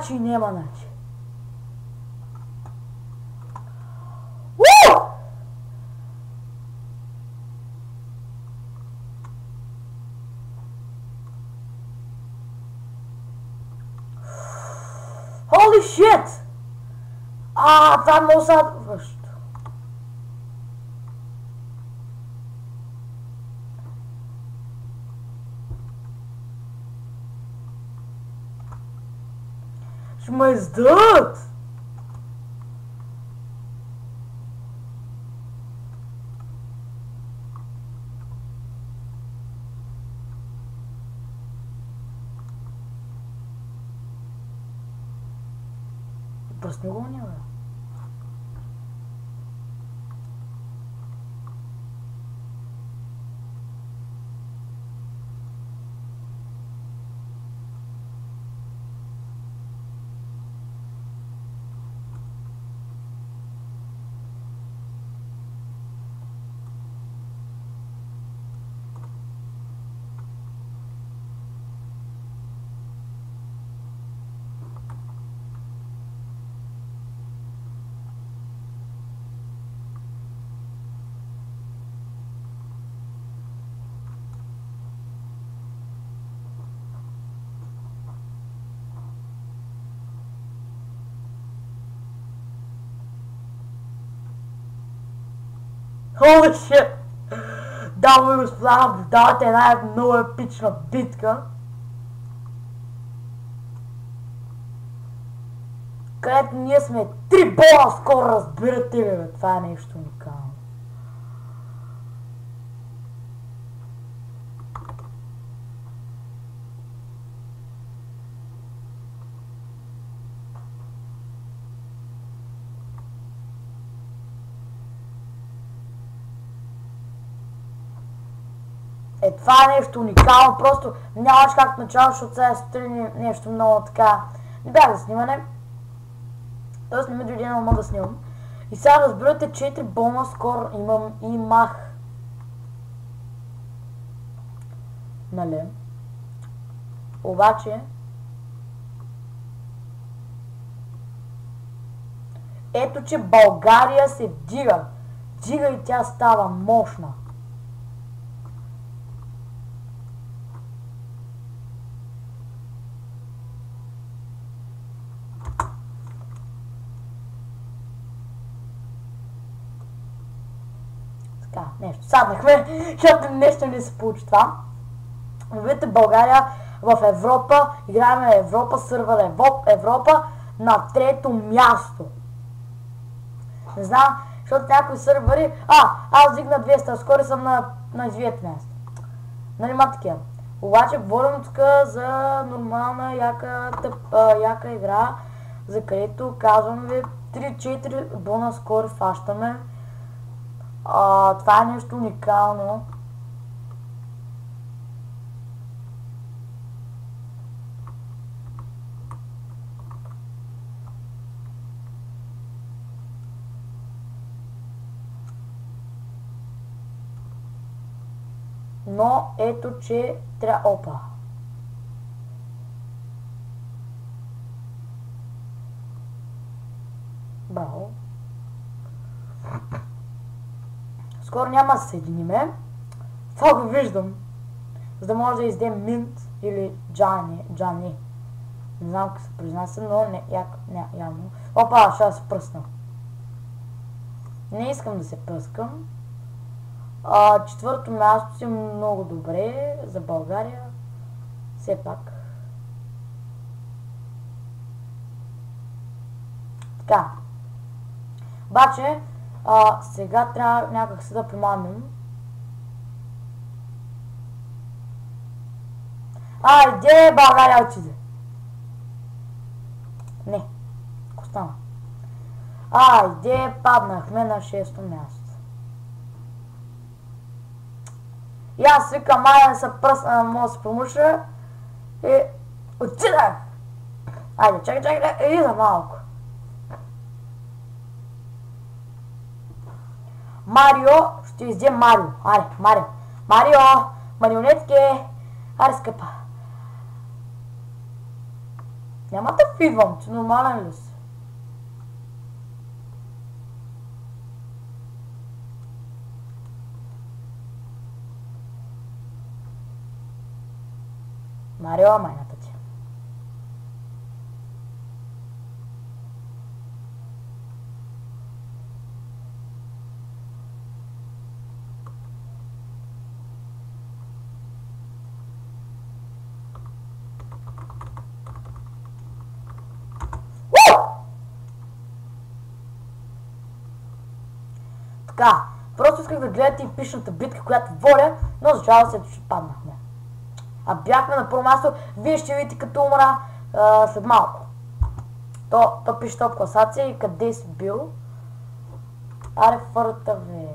начин и няма начин. Уу! Holy shit! Това е много sadващо. Ще ме издадат! Пръсни го няма. Holy shit! Дами и господа, наблюдавате една много епична битка, където ние сме 3 бола скоро, разбирате ли, бе? Това е нещо уникално. Това е нещо уникално, просто нямаш как начало, защото сега се нещо много така. Не бях за снимане. Тоест не ми дойде да мога да снимам. И сега разбирате, 4 бона скоро имах. Нали? Обаче ето, че България се дига. Дига и тя става мощна. Нещо саднахме, защото нещо не се получи това. Видите, България в Европа, играем Европа, сървър Европа на 3-то място. Не знам, защото някои сървъри... аз дигна 200, скоро съм на 9 място. Нали ма такива. Обаче говорим тук за нормална яка игра, за където казвам ви 3-4 бона скоро фащаме. Това е нещо уникално. Но ето, че трябва... Опа! Браво! Скоро няма да се съединиме. Това го виждам. За да може да издем Минт или Джани. Не знам как се произнася, но не, явно. Опа, ще се пръсна. Не искам да се пръскам. 4-то място си много добре за България. Все пак. Така. Обаче, сега трябва някак се да примамим. Иде България отиде. Не. Ако стана. Иде паднахме на 6-то място. И аз викам, да се пръсна, мога да се промуша. И отидах. Айде, чакай, и за малко. Марио, ще издем Марио. Марио, марионетки. Аре, скъпа. Няма да фидвам, че нормален ли си? Марио, майната ти. Така, просто исках да гледате епичната битка, която водя, но за жалост ще паднахме. А бяхме на първо място, вие ще видите като умра след малко. То пише топ класация и къде си бил. Аре фърта ви.